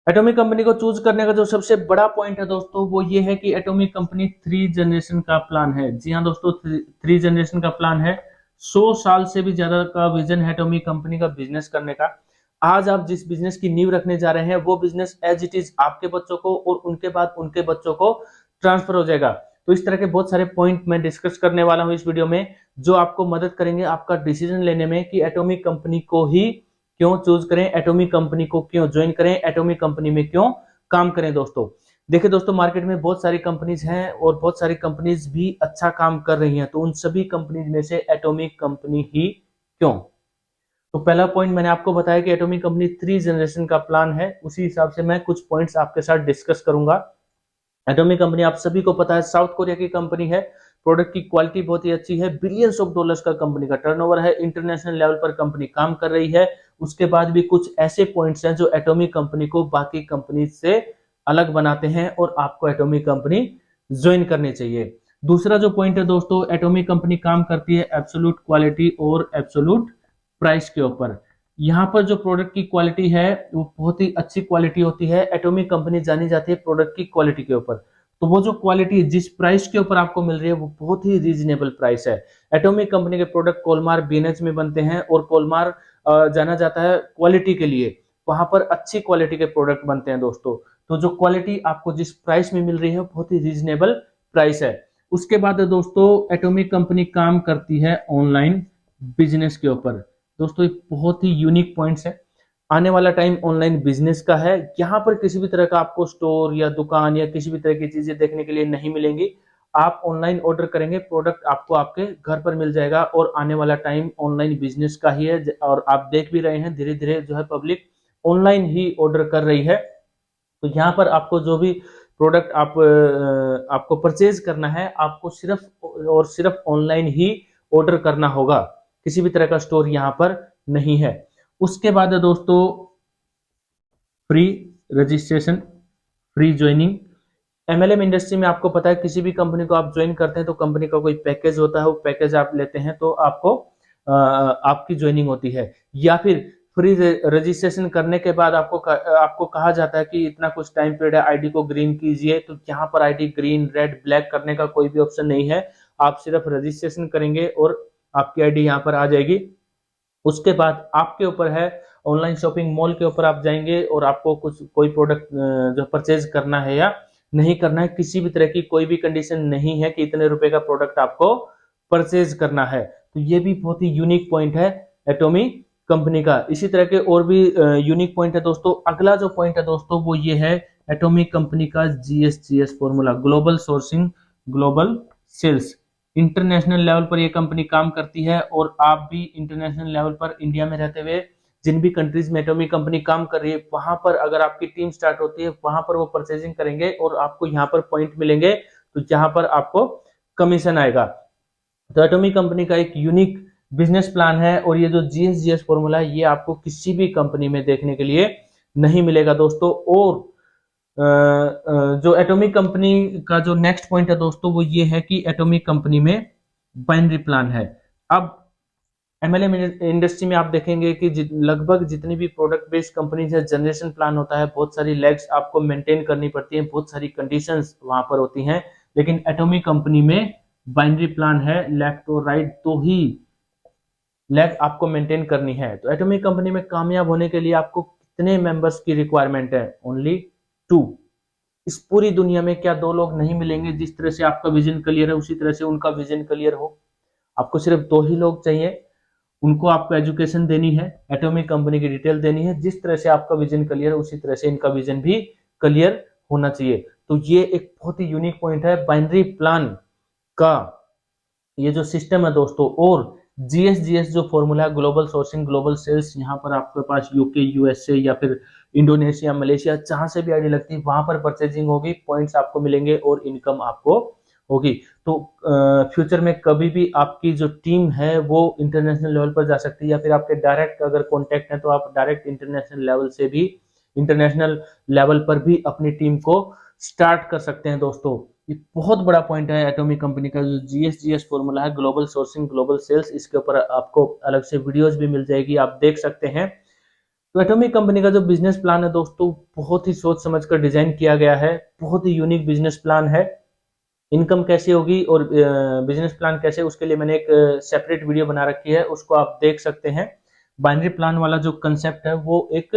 Atomic company को choose करने का जो सबसे बड़ा पॉइंट है दोस्तों वो ये है कि एटॉमिक कंपनी 3 जनरेशन का प्लान है। जी हाँ दोस्तों, 3 जनरेशन का प्लान है। 100 साल से भी ज्यादा का विजन है एटॉमिक कंपनी का बिजनेस करने का। आज आप जिस बिजनेस की नींव रखने जा रहे हैं वो बिजनेस एज इट इज आपके बच्चों को और उनके बाद उनके बच्चों को ट्रांसफर हो जाएगा। तो इस तरह के बहुत सारे पॉइंट मैं डिस्कस करने वाला हूं इस वीडियो में, जो आपको मदद करेंगे आपका डिसीजन लेने में कि एटॉमिक कंपनी को ही क्यों चूज करें, एटॉमिक कंपनी को क्यों ज्वाइन करें, एटॉमिक कंपनी में क्यों काम करें। दोस्तों देखिए दोस्तों, मार्केट में बहुत सारी कंपनीज हैं और बहुत सारी कंपनीज भी अच्छा काम कर रही हैं, तो उन सभी कंपनीज में से एटॉमिक कंपनी ही क्यों। तो पहला पॉइंट मैंने आपको बताया कि एटॉमिक कंपनी 3 जनरेशन का प्लान है, उसी हिसाब से मैं कुछ पॉइंट्स आपके साथ डिस्कस करूंगा। एटॉमिक कंपनी आप सभी को पता है साउथ कोरिया की कंपनी है। प्रोडक्ट की क्वालिटी बहुत ही अच्छी है, बिलियंस ऑफ डॉलर्स का कंपनी का टर्नओवर है, इंटरनेशनल लेवल पर कंपनी काम कर रही है। उसके बाद भी कुछ ऐसे पॉइंट्स हैं जो एटॉमिक कंपनी को बाकी कंपनी से अलग बनाते हैं और आपको एटॉमिक कंपनी ज्वाइन करनी चाहिए। दूसरा जो पॉइंट है दोस्तों, एटॉमिक कंपनी काम करती है एब्सोल्यूट क्वालिटी और एब्सोल्यूट प्राइस के ऊपर। यहाँ पर जो प्रोडक्ट की क्वालिटी है वो बहुत ही अच्छी क्वालिटी होती है। एटॉमिक कंपनी जानी जाती है प्रोडक्ट की क्वालिटी के ऊपर, तो वो जो क्वालिटी जिस प्राइस के ऊपर आपको मिल रही है वो बहुत ही रीजनेबल प्राइस है। एटॉमिक कंपनी के प्रोडक्ट कोलमार बीएनएच में बनते हैं और कोलमार जाना जाता है क्वालिटी के लिए, वहां पर अच्छी क्वालिटी के प्रोडक्ट बनते हैं दोस्तों। तो जो क्वालिटी आपको जिस प्राइस में मिल रही है बहुत ही रीजनेबल प्राइस है। उसके बाद दोस्तों एटॉमिक कंपनी काम करती है ऑनलाइन बिजनेस के ऊपर। दोस्तों एक बहुत ही यूनिक पॉइंट्स है, आने वाला टाइम ऑनलाइन बिजनेस का है। यहाँ पर किसी भी तरह का आपको स्टोर या दुकान या किसी भी तरह की चीजें देखने के लिए नहीं मिलेंगी। आप ऑनलाइन ऑर्डर करेंगे, प्रोडक्ट आपको आपके घर पर मिल जाएगा और आने वाला टाइम ऑनलाइन बिजनेस का ही है। और आप देख भी रहे हैं धीरे धीरे जो है पब्लिक ऑनलाइन ही ऑर्डर कर रही है। तो यहाँ पर आपको जो भी प्रोडक्ट आपको परचेज करना है, आपको सिर्फ और सिर्फ ऑनलाइन ही ऑर्डर करना होगा, किसी भी तरह का स्टोर यहाँ पर नहीं है। उसके बाद है दोस्तों free registration, free joining. MLM industry में आपको पता है किसी भी कंपनी को आप ज्वाइन करते हैं तो कंपनी का कोई पैकेज होता है, वो पैकेज आप लेते हैं तो आपको आपकी ज्वाइनिंग होती है। या फिर फ्री रजिस्ट्रेशन करने के बाद आपको कहा जाता है कि इतना कुछ टाइम पीरियड है, आईडी को ग्रीन कीजिए। तो यहाँ पर आईडी ग्रीन रेड ब्लैक करने का कोई भी ऑप्शन नहीं है, आप सिर्फ रजिस्ट्रेशन करेंगे और आपकी आईडी यहाँ पर आ जाएगी। उसके बाद आपके ऊपर है, ऑनलाइन शॉपिंग मॉल के ऊपर आप जाएंगे और आपको कोई प्रोडक्ट जो परचेज करना है या नहीं करना है, किसी भी तरह की कोई भी कंडीशन नहीं है कि इतने रुपए का प्रोडक्ट आपको परचेज करना है। तो ये भी बहुत ही यूनिक पॉइंट है एटॉमिक कंपनी का। इसी तरह के और भी यूनिक पॉइंट है दोस्तों। अगला जो पॉइंट है दोस्तों वो ये है एटॉमिक कंपनी का GSGS formula, global sourcing global sales. International level पर ये कंपनी काम करती है और आप भी इंटरनेशनल लेवल पर इंडिया में रहते हुए जिन भी कंट्रीज में एटॉमिक कंपनी काम कर रही है वहां पर अगर आपकी टीम स्टार्ट होती है वहां पर वो परचेजिंग करेंगे और आपको यहाँ पर पॉइंट मिलेंगे, तो यहाँ पर आपको कमीशन आएगा। तो एटॉमिक कंपनी का एक यूनिक बिजनेस प्लान है और ये जो जीएसजीएस फॉर्मूला है ये आपको किसी भी कंपनी में देखने के लिए नहीं मिलेगा दोस्तों। और जो एटॉमिक कंपनी का जो नेक्स्ट पॉइंट है दोस्तों वो ये है कि एटॉमिक कंपनी में बाइनरी प्लान है। अब एमएलएम इंडस्ट्री में आप देखेंगे कि लगभग जितनी भी प्रोडक्ट बेस्ड कंपनीज है जनरेशन प्लान होता है, बहुत सारी लैग्स आपको मेंटेन करनी पड़ती है, बहुत सारी कंडीशंस वहां पर होती हैं। लेकिन एटॉमिक कंपनी में बाइनरी प्लान है, लेफ्ट और राइट तो ही लैग आपको मेंटेन करनी है। तो एटॉमिक कंपनी में कामयाब होने के लिए आपको कितने मेंबर्स की रिक्वायरमेंट है? ओनली 2। इस पूरी दुनिया में क्या 2 लोग नहीं मिलेंगे जिस तरह से आपका विजन क्लियर है उसी तरह से उनका विजन क्लियर हो? आपको सिर्फ 2 ही लोग चाहिए, उनको आपको एजुकेशन देनी है, एटॉमिक कंपनी की डिटेल देनी है। जिस तरह से आपका विजन क्लियर है उसी तरह से इनका विजन भी क्लियर होना चाहिए। तो ये एक बहुत ही यूनिक पॉइंट है बाइनरी प्लान का ये जो सिस्टम है दोस्तों। और जीएसजीएस जो फॉर्मूला है, ग्लोबल सोर्सिंग ग्लोबल सेल्स, यहाँ पर आपके पास यूके यूएसए या फिर इंडोनेशिया मलेशिया जहां से भी आईडी लगती है वहां पर परचेजिंग होगी, पॉइंट्स आपको मिलेंगे और इनकम आपको होगी। तो फ्यूचर में कभी भी आपकी जो टीम है वो इंटरनेशनल लेवल पर जा सकती है या फिर आपके डायरेक्ट अगर कॉन्टेक्ट है तो आप डायरेक्ट इंटरनेशनल लेवल पर भी अपनी टीम को स्टार्ट कर सकते हैं दोस्तों। ये बहुत बड़ा पॉइंट है एटॉमिक कंपनी का जो जीएसजीएस फॉर्मूला है, ग्लोबल सोर्सिंग ग्लोबल सेल्स। इसके ऊपर आपको अलग से वीडियोस भी मिल जाएगी, आप देख सकते हैं। तो एटॉमिक कंपनी का जो बिजनेस प्लान है दोस्तों, बहुत ही सोच समझकर डिजाइन किया गया है, बहुत ही यूनिक बिजनेस प्लान है। इनकम कैसे होगी और बिजनेस प्लान कैसे, उसके लिए मैंने एक सेपरेट वीडियो बना रखी है, उसको आप देख सकते हैं। बाइनरी प्लान वाला जो कंसेप्ट है वो एक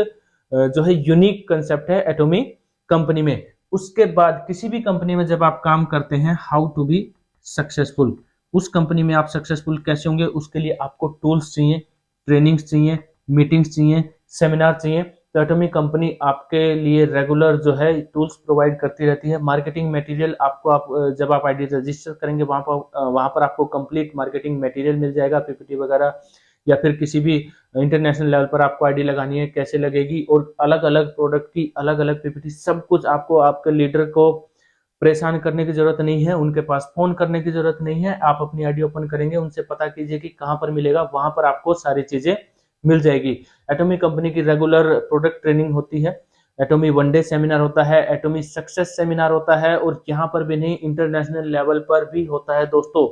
जो है यूनिक कंसेप्ट है एटॉमिक कंपनी में। उसके बाद किसी भी कंपनी में जब आप काम करते हैं, हाउ टू बी सक्सेसफुल, उस कंपनी में आप सक्सेसफुल कैसे होंगे, उसके लिए आपको टूल्स चाहिए, ट्रेनिंग्स चाहिए, मीटिंग्स चाहिए, सेमिनार चाहिए। तो एटॉमिक कंपनी आपके लिए रेगुलर जो है टूल्स प्रोवाइड करती रहती है। मार्केटिंग मटेरियल आपको जब आप आईडी रजिस्टर करेंगे वहां पर आपको कंप्लीट मार्केटिंग मटेरियल मिल जाएगा, पीपीटी वगैरह, या फिर किसी भी इंटरनेशनल लेवल पर आपको आईडी लगानी है कैसे लगेगी, और अलग अलग प्रोडक्ट की अलग अलग पीपीटी, सब कुछ आपको आपके लीडर को परेशान करने की जरूरत नहीं है, उनके पास फोन करने की जरूरत नहीं है। आप अपनी आईडी ओपन करेंगे, उनसे पता कीजिए कि कहां पर मिलेगा, वहां पर आपको सारी चीजें मिल जाएगी। एटॉमी कंपनी की रेगुलर प्रोडक्ट ट्रेनिंग होती है, एटॉमी वन डे सेमिनार होता है, एटॉमी सक्सेस सेमिनार होता है, और यहाँ पर भी नहीं, इंटरनेशनल लेवल पर भी होता है दोस्तों।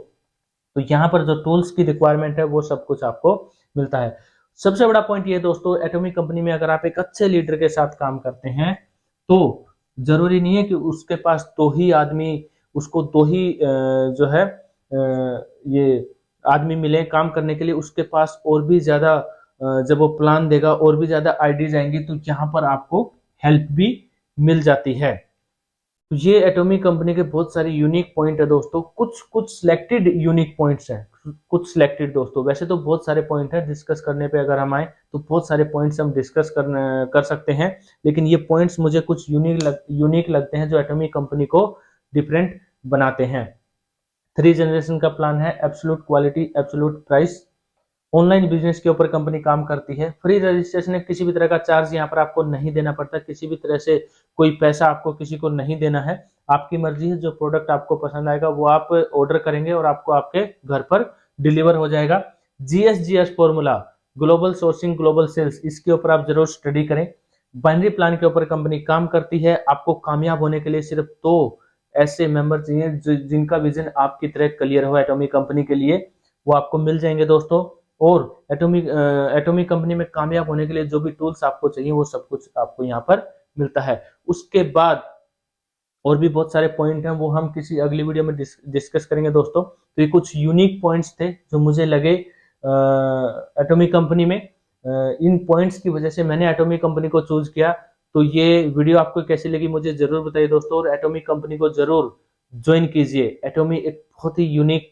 तो यहाँ पर जो टूल्स की रिक्वायरमेंट है वो सब कुछ आपको मिलता है। सबसे बड़ा पॉइंट ये दोस्तों, एटॉमिक कंपनी में अगर आप एक अच्छे लीडर के साथ काम करते हैं तो जरूरी नहीं है कि उसके पास दो ही आदमी, उसको दो ही जो है ये आदमी मिले काम करने के लिए। उसके पास और भी ज्यादा जब वो प्लान देगा और भी ज्यादा आइडियाज आएंगी, तो यहाँ पर आपको हेल्प भी मिल जाती है। तो ये एटॉमिक कंपनी के बहुत सारे यूनिक पॉइंट है दोस्तों, कुछ कुछ सिलेक्टेड यूनिक पॉइंट्स हैं, कुछ सिलेक्टेड दोस्तों। वैसे तो बहुत सारे पॉइंट हैं, डिस्कस करने पे अगर हम आए तो बहुत सारे पॉइंट्स हम डिस्कस कर सकते हैं, लेकिन ये पॉइंट्स मुझे कुछ यूनिक लगते हैं जो एटॉमिक कंपनी को डिफरेंट बनाते हैं। 3 जनरेशन का प्लान है, absolute quality, absolute price. Online business के ऊपर कंपनी काम करती है। फ्री रजिस्ट्रेशन है, किसी भी तरह का चार्ज यहाँ पर आपको नहीं देना पड़ता, किसी भी तरह से कोई पैसा आपको किसी को नहीं देना है। आपकी मर्जी है, जो प्रोडक्ट आपको पसंद आएगा वो आप ऑर्डर करेंगे और आपको आपके घर पर डिलीवर हो जाएगा। GSGS formula, global sourcing global sales, इसके ऊपर आप जरूर स्टडी करें। बाइनरी प्लान के ऊपर कंपनी काम करती है। आपको कामयाब होने के लिए सिर्फ 2 ऐसे मेंबर चाहिए जिनका विजन आपकी तरह क्लियर हो एटॉमिक कंपनी के लिए, वो आपको मिल जाएंगे दोस्तों। और एटॉमिक कंपनी में कामयाब होने के लिए जो भी टूल्स आपको चाहिए वो सब कुछ आपको यहाँ पर मिलता है। उसके बाद और भी बहुत सारे पॉइंट हैं, वो हम किसी अगली वीडियो में डिस्कस करेंगे दोस्तों। तो ये कुछ यूनिक पॉइंट्स थे जो मुझे लगे एटॉमिक कंपनी में। इन पॉइंट्स की वजह से मैंने एटॉमिक कंपनी को चूज किया। तो ये वीडियो आपको कैसी लगी मुझे जरूर बताइए दोस्तों, और एटॉमिक कंपनी को जरूर ज्वाइन कीजिए। एटॉमी एक बहुत ही यूनिक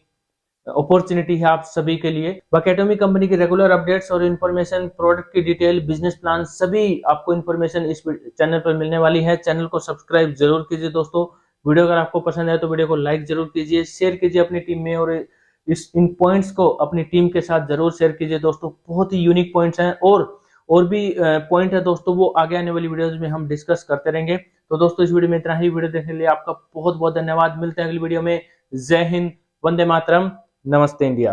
अपॉर्चुनिटी है आप सभी के लिए। बाकी एटॉमिक कंपनी की रेगुलर अपडेट्स और इन्फॉर्मेशन, प्रोडक्ट की डिटेल, बिजनेस प्लान, सभी आपको इन्फॉर्मेशन इस चैनल पर मिलने वाली है। चैनल को सब्सक्राइब जरूर कीजिए दोस्तों। वीडियो अगर आपको पसंद है तो वीडियो को लाइक जरूर कीजिए, शेयर कीजिए अपनी टीम में, और इन पॉइंट्स को अपनी टीम के साथ जरूर शेयर कीजिए दोस्तों। बहुत ही यूनिक पॉइंट्स हैं, और भी पॉइंट है दोस्तों, वो आगे आने वाली वीडियोज में हम डिस्कस करते रहेंगे। तो दोस्तों इस वीडियो में इतना ही। वीडियो देखने के लिए आपका बहुत बहुत धन्यवाद। मिलते हैं अगली वीडियो में। जय हिंद, वंदे मातरम, नमस्ते इंडिया।